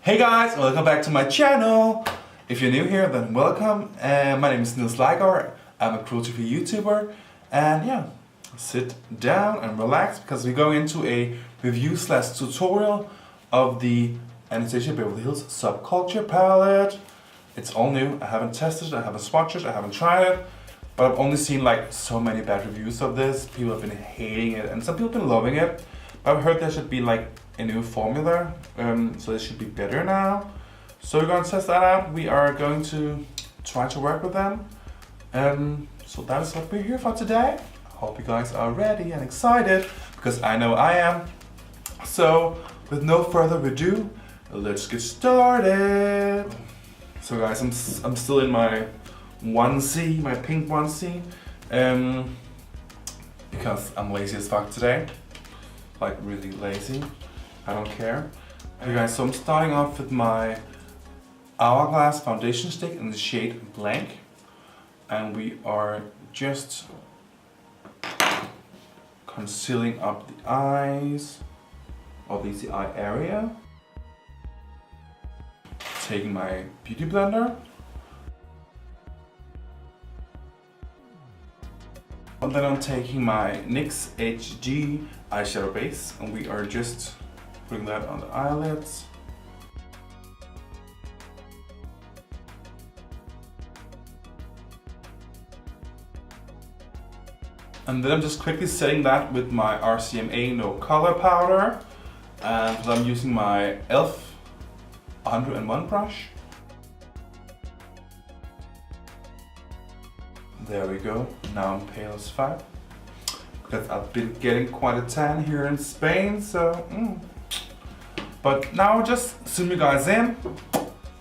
Hey guys, welcome back to my channel. If you're new here, then welcome. My name is Niels Laigaard. I'm a cruelty-free YouTuber, and yeah, sit down and relax because we're going into a review/tutorial of the Anastasia Beverly Hills Subculture palette. It's all new. I haven't tested it, I haven't swatched it, I haven't tried it, but I've only seen like so many bad reviews of this. People have been hating it, and some people have been loving it. But I've heard there should be like a new formula, so it should be better now. So we're going to test that out. We are going to try to work with them. So that is what we're here for today. I hope you guys are ready and excited, because I know I am. So with no further ado, let's get started. So guys, I'm still in my onesie, my pink onesie, because I'm lazy as fuck today. Like really lazy. I don't care. Okay guys, so I'm starting off with my Hourglass foundation stick in the shade BLANC, and we are just concealing up the eyes, or at least the eye area. Taking my beauty blender, and then I'm taking my NYX HD eyeshadow base, and we are just putting that on the eyelids. And then I'm just quickly setting that with my RCMA no color powder, and I'm using my e.l.f. 101 brush. There we go. Now I'm pale as fuck, because I've been getting quite a tan here in Spain, so But now just zoom you guys in.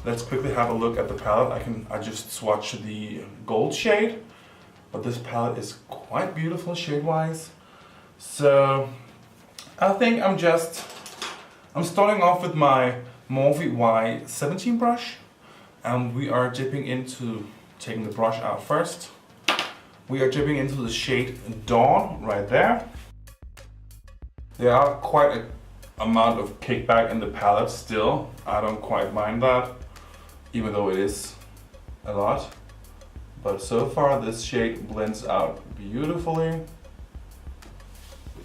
Let's quickly have a look at the palette. I just swatch the gold shade, but this palette is quite beautiful shade-wise. So I think I'm starting off with my Morphe Y17 brush, and we are dipping into, taking the brush out first. We are dipping into the shade Dawn right there. There are quite a amount of kickback in the palette still. I don't quite mind that, even though it is a lot. But so far this shade blends out beautifully.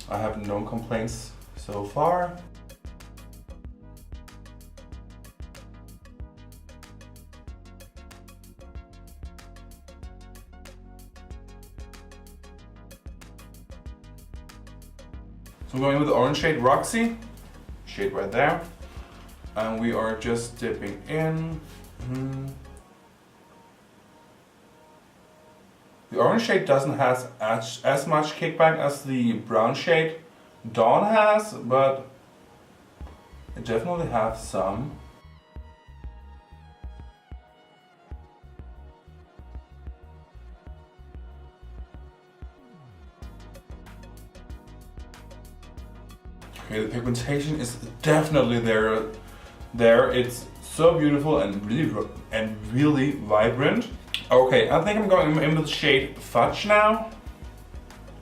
I have no complaints so far. So I'm going with the orange shade ROXY. Shade right there, and we are just dipping in. The orange shade doesn't have as much kickback as the brown shade Dawn has, but it definitely has some. Okay, the pigmentation is definitely there. It's so beautiful and really vibrant. Okay, I think I'm going in with the shade Fudge now.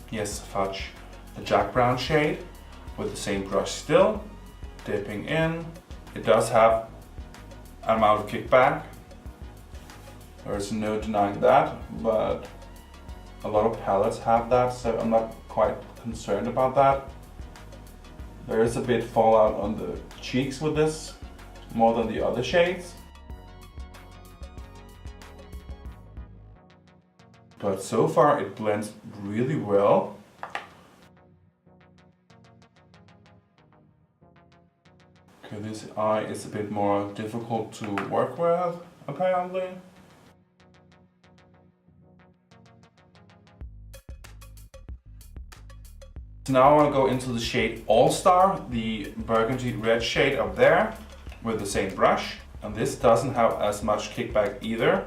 Yes, Fudge, the Jack Brown shade, with the same brush still, dipping in. It does have an amount of kickback. There is no denying that, but a lot of palettes have that, so I'm not quite concerned about that. There is a bit fallout on the cheeks with this, more than the other shades. But so far it blends really well. Okay, this eye is a bit more difficult to work with, apparently. Now I want to go into the shade All Star, the burgundy red shade up there, with the same brush. And this doesn't have as much kickback either.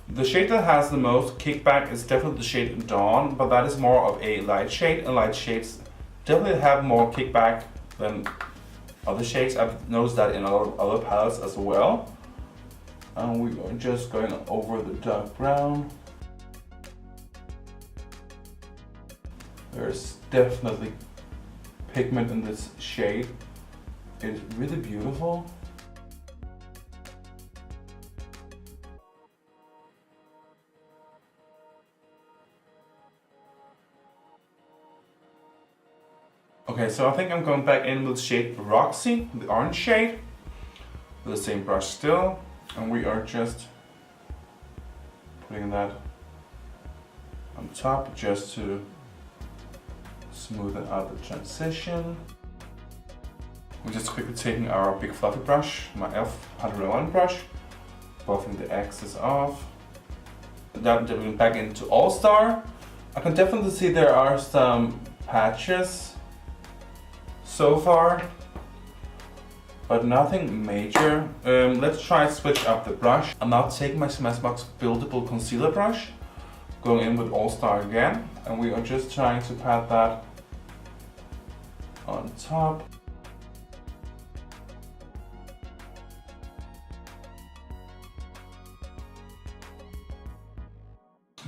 The shade that has the most kickback is definitely the shade Dawn, but that is more of a light shade, and light shades definitely have more kickback than other shades. I've noticed that in a lot of other palettes as well. And we are just going over the dark brown. There's definitely pigment in this shade. It's really beautiful. Okay, so I think I'm going back in with shade ROXY, the orange shade, with the same brush still, and we are just putting that on top just to smoothen out the transition. We're just quickly taking our big fluffy brush, my F101 brush, buffing the excess off. Then dipping back into All Star. I can definitely see there are some patches so far, but nothing major. Let's try to switch up the brush. I'm now taking my Smashbox buildable concealer brush, going in with All Star again, and we are just trying to pat that on top.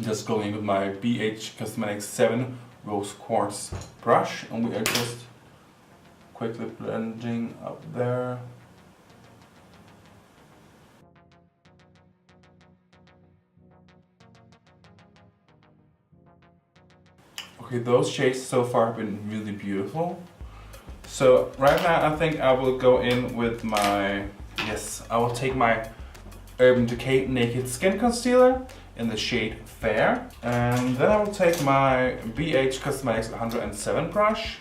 Just going in with my BH Cosmetics 7 Rose Quartz brush, and we are just quickly blending up there. Okay, those shades so far have been really beautiful. So right now I think I will go in with my, I will take my Urban Decay Naked Skin Concealer in the shade Fair. And then I will take my BH Cosmetics 107 brush,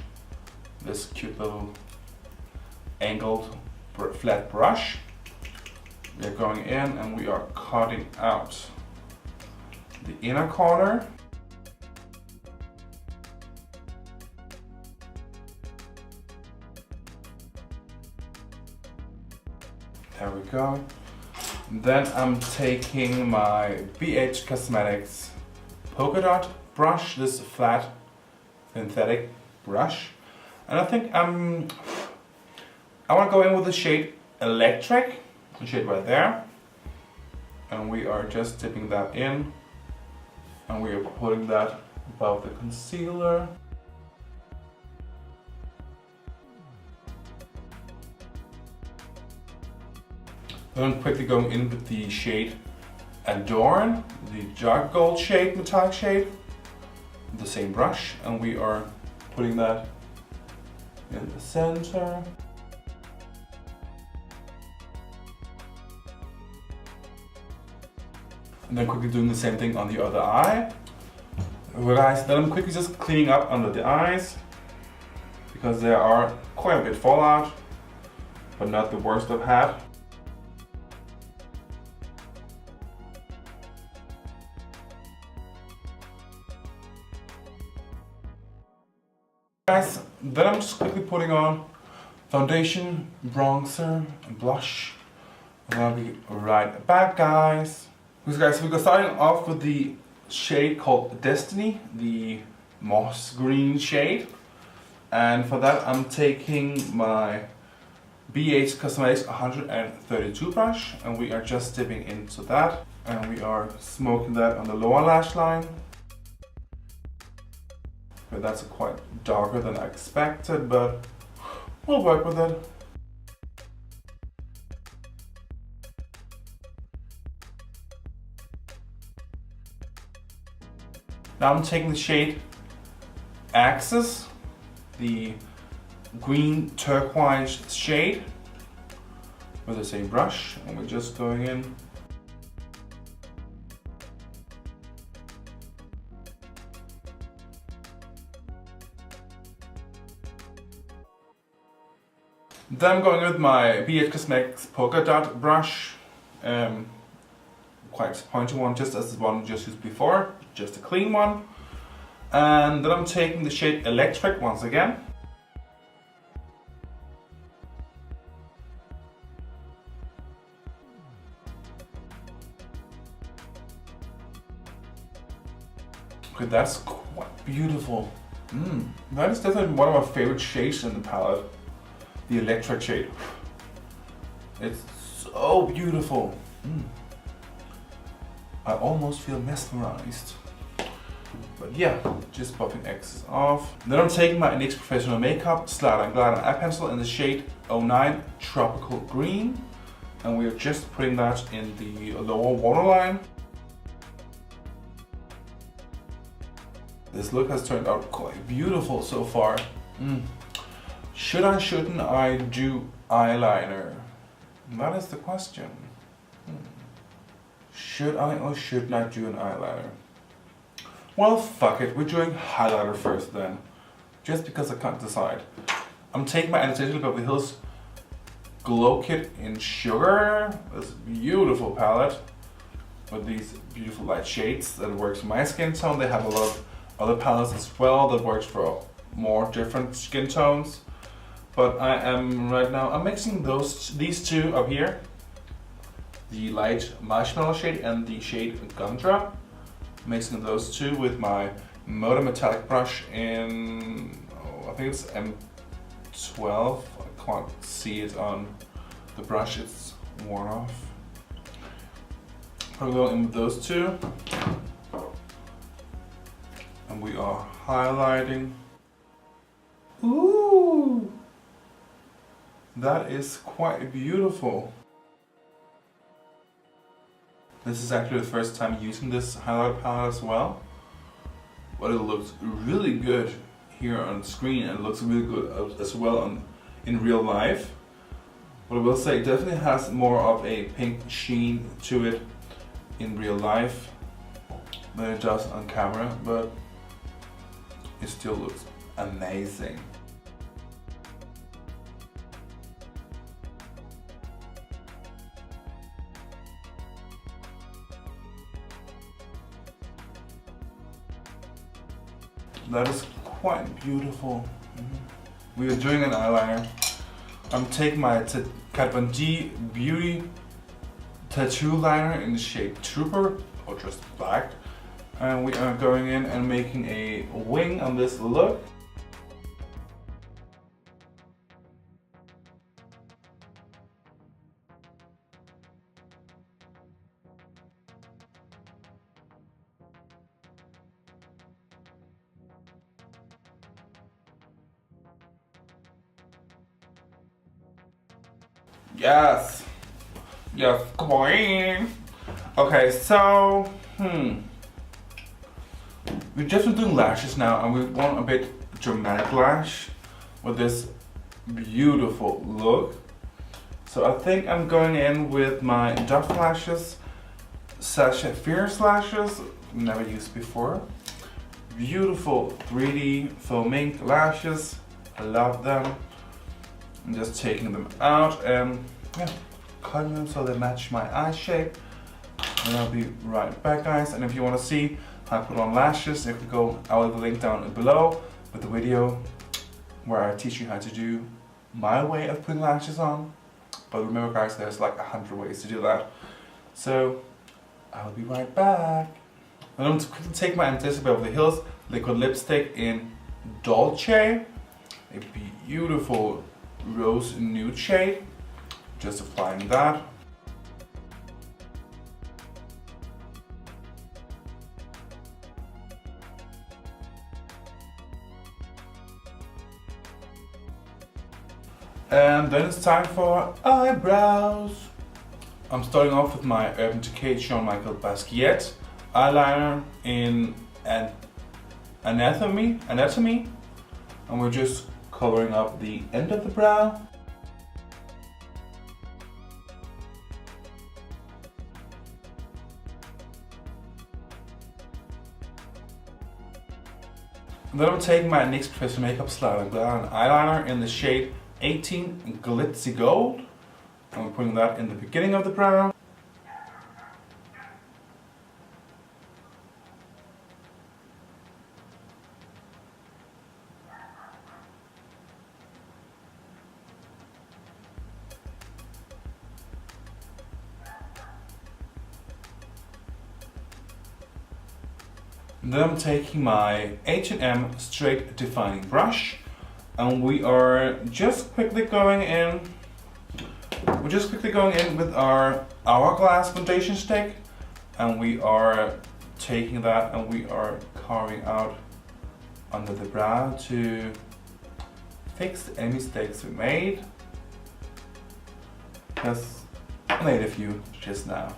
this cute little angled flat brush. We are going in and we are cutting out the inner corner. There we go. Then I'm taking my BH Cosmetics polka dot brush, this flat synthetic brush, and I think I want to go in with the shade Electric, the shade right there, and we are just dipping that in, and we are putting that above the concealer. Then I'm quickly going in with the shade Adorn, the dark gold shade, metallic shade, with the same brush, and we are putting that in the center. And then quickly doing the same thing on the other eye. Guys, then I'm quickly just cleaning up under the eyes, because there are quite a bit fallout, but not the worst I've had. Guys, then I'm just quickly putting on foundation, bronzer, and blush, and I'll be right back, guys. Okay, guys, so we're starting off with the shade called Destiny, the moss green shade, and for that I'm taking my BH Cosmetics 132 brush, and we are just dipping into that, and we are smoking that on the lower lash line. But that's quite darker than I expected, but we'll work with it. Now I'm taking the shade Axis, the green turquoise shade, with the same brush, and we're just going in. Then I'm going with my BH Cosmetics polka dot brush, quite a pointy one, just as the one we just used before, just a clean one. And then I'm taking the shade Electric once again. Okay, that's quite beautiful. That is definitely one of my favorite shades in the palette. The Electric shade. It's so beautiful. I almost feel mesmerized. But yeah, just buffing excess off. Then I'm taking my NYX Professional Makeup Slider and Glider Eye Pencil in the shade 09 Tropical Green. And we are just putting that in the lower waterline. This look has turned out quite beautiful so far. Shouldn't I do eyeliner? That is the question. Should I or should I do an eyeliner? Well, fuck it, we're doing highlighter first then. Just because I can't decide. I'm taking my Anastasia Beverly Hills Glow Kit in Sugar. This beautiful palette with these beautiful light shades that works for my skin tone. They have a lot of other palettes as well that works for more different skin tones. But I am right now, I'm mixing these two up here. The light Marshmallow shade and the shade Gumdrop. Mixing those two with my Motor Metallic brush in, I think it's M12. I can't see it on the brush, it's worn off. I'm going in with those two. And we are highlighting. Ooh! That is quite beautiful. This is actually the first time using this highlighter palette as well. But it looks really good here on screen and it looks really good as well in real life. But I will say it definitely has more of a pink sheen to it in real life than it does on camera, but it still looks amazing. That is quite beautiful. We are doing an eyeliner. I'm taking my Kat Von D Beauty Tattoo Liner in the shade Trooper, or just black. And we are going in and making a wing on this look. Yes. Yes, queen. Okay, so, we're just doing lashes now and we want a bit dramatic lash with this beautiful look. So I think I'm going in with my DUFF lashes, Sasha FIERECE lashes, never used before. Beautiful 3D faux mink lashes, I love them. I'm just taking them out and cutting them so they match my eye shape. And I'll be right back, guys. And if you want to see how I put on lashes, you can go, I'll leave a link down below with the video where I teach you how to do my way of putting lashes on. But remember, guys, there's like 100 ways to do that. So I'll be right back. I'm going to quickly take my Anastasia Beverly Hills liquid lipstick in Dolce, a beautiful rose nude shade. Just applying that. And then it's time for eyebrows. I'm starting off with my Urban Decay Jean-Michel Basquiat eyeliner in Anatomy, and we're just covering up the end of the brow. And then I'm taking my NYX Professional Makeup Slide eyeliner in the shade 18 Glitzy Gold. And we're putting that in the beginning of the brow. And then I'm taking my H&M Straight Defining Brush, and we are just quickly going in. We're just quickly going in with our Hourglass foundation stick, and we are taking that and we are carving out under the brow to fix any mistakes we made. Because I made a few just now.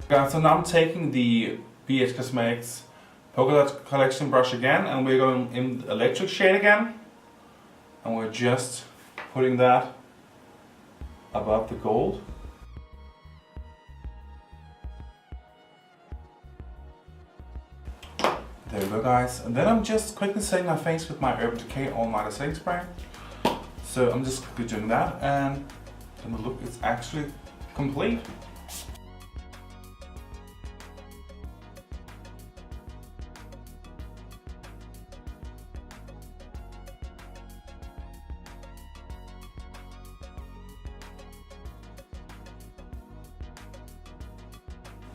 So now I'm taking the BH Cosmetics polka dot collection brush again, and we're going in the electric shade again, and we're just putting that above the gold. There we go, guys. And then I'm just quickly setting my face with my Urban Decay All Nighter Setting Spray. So I'm just quickly doing that, and then the look is actually complete.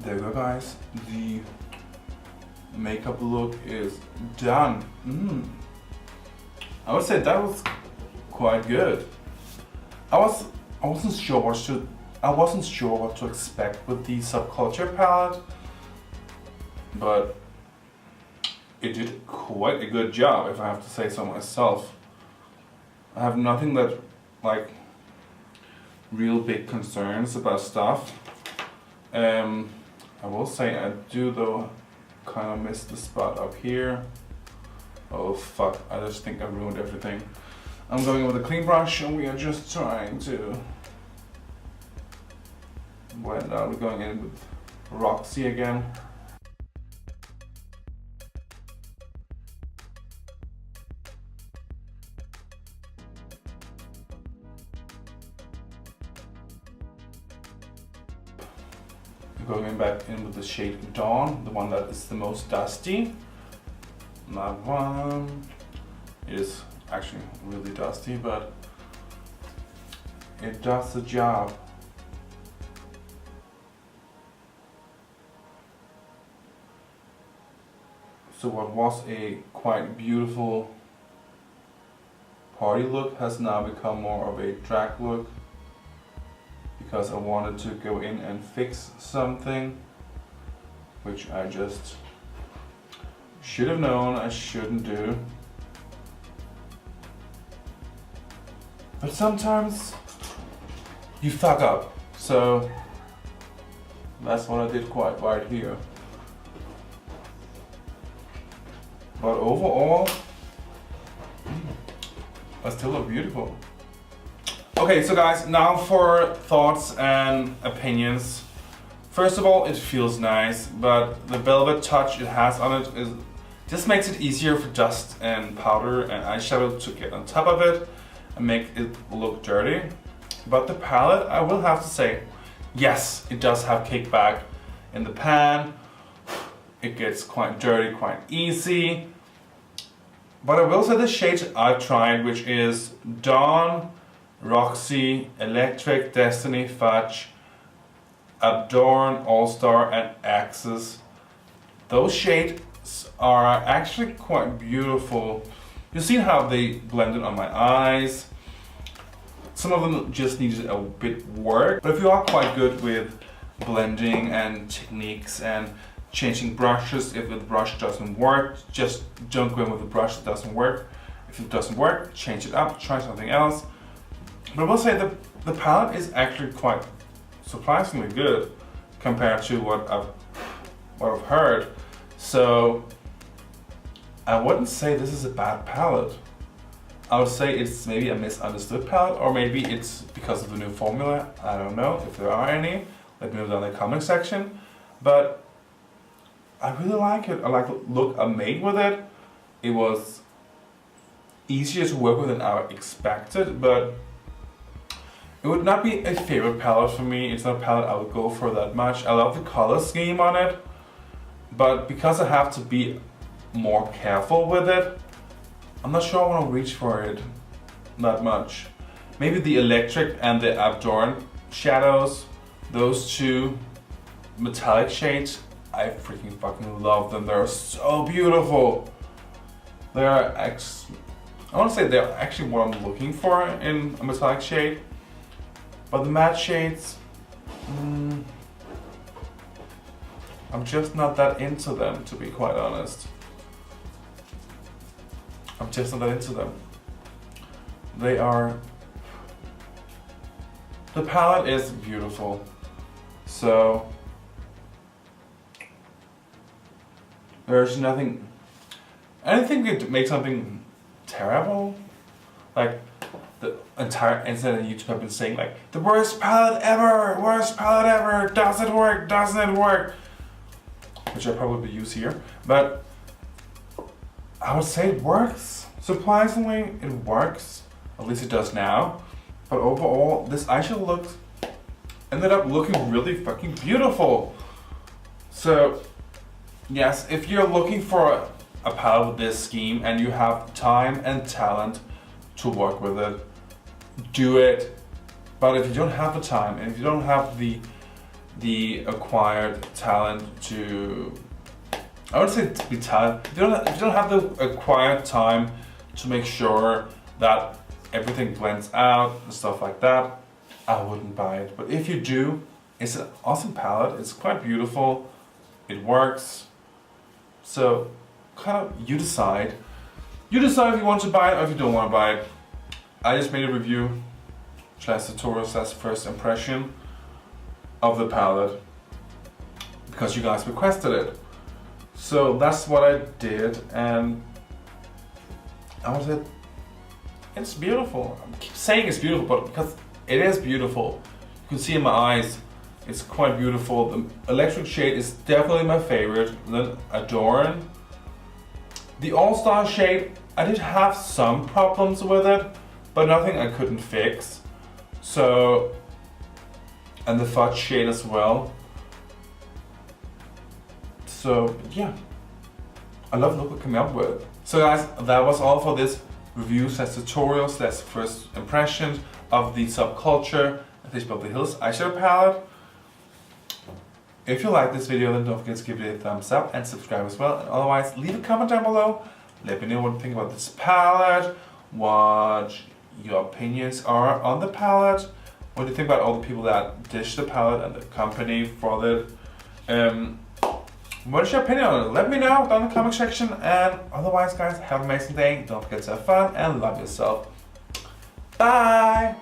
There we go, guys. The makeup look is done. I would say that was quite good. I wasn't sure what to expect with the Subculture palette, but it did quite a good job, if I have to say so myself. I have nothing that, like, real big concerns about stuff. I will say I do though kind of miss the spot up here. Oh fuck, I just think I ruined everything. I'm going with a clean brush and we are just trying to blend out. We're going in with ROXY again. Going back in with the shade Dawn, the one that is the most dusty. That one is actually really dusty, but it does the job. So what was a quite beautiful party look has now become more of a drag look, because I wanted to go in and fix something which I just should have known I shouldn't do. But sometimes you fuck up, so that's what I did quite right here. But overall, I still look beautiful. Okay, so guys, now for thoughts and opinions. First of all, it feels nice, but the velvet touch it has on it just makes it easier for dust and powder and eyeshadow to get on top of it and make it look dirty. But the palette, I will have to say, yes, it does have kickback in the pan. It gets quite dirty, quite easy. But I will say the shades I've tried, which is Dawn, ROXY, Electric, Destiny, FUDGE, ADORN, All-Star, and Axis. Those shades are actually quite beautiful. You've seen how they blended on my eyes. Some of them just needed a bit work, but if you are quite good with blending and techniques and changing brushes, if the brush doesn't work, just don't go in with a brush that doesn't work. If it doesn't work, change it up, try something else. But I will say that the palette is actually quite surprisingly good compared to what I've heard. So I wouldn't say this is a bad palette. I would say it's maybe a misunderstood palette, or maybe it's because of the new formula. I don't know if there are any. Let me know down in the comment section. But I really like it. I like the look I made with it. It was easier to work with than I expected, but it would not be a favorite palette for me. It's not a palette I would go for that much. I love the color scheme on it, but because I have to be more careful with it, I'm not sure I want to reach for it that much. Maybe the Electric and the ADORN shadows, those two metallic shades, I freaking fucking love them. They're so beautiful. They are I want to say they're actually what I'm looking for in a metallic shade. But the matte shades, I'm just not that into them, to be quite honest. I'm just not that into them. They are... The palette is beautiful. So There's nothing, anything could make something terrible. Like the entire internet and YouTube have been saying like, the worst palette ever, doesn't it work? Which I probably use here, but I would say it works. Surprisingly, it works. At least it does now. But overall, this eyeshadow look ended up looking really fucking beautiful. So, yes, if you're looking for a palette with this scheme and you have time and talent to work with it, do it. But if you don't have the time and if you don't have the acquired talent to, I would say to be talented, if you don't have the acquired time to make sure that everything blends out and stuff like that, I wouldn't buy it. But if you do, it's an awesome palette. It's quite beautiful. It works. So kind of you decide. You decide if you want to buy it or if you don't want to buy it. I just made a review / tutorial / first impression of the palette because you guys requested it. So that's what I did, and I was like, it's beautiful. I keep saying it's beautiful, but because it is beautiful. You can see in my eyes, it's quite beautiful. The electric shade is definitely my favorite, then ADORN. The All-Star shade, I did have some problems with it, but nothing I couldn't fix. So, and the FUDGE shade as well. So yeah, I love the look I came up with. So guys, that was all for this review / tutorial / first impression of the Subculture Anastasia Beverly Hills eyeshadow palette. If you like this video, then don't forget to give it a thumbs up and subscribe as well. And otherwise, leave a comment down below. Let me know what you think about this palette, what your opinions are on the palette, what do you think about all the people that dished the palette and the company for it. What is your opinion on it? Let me know down in the comment section. And otherwise, guys, have an amazing day. Don't forget to have fun and love yourself. Bye!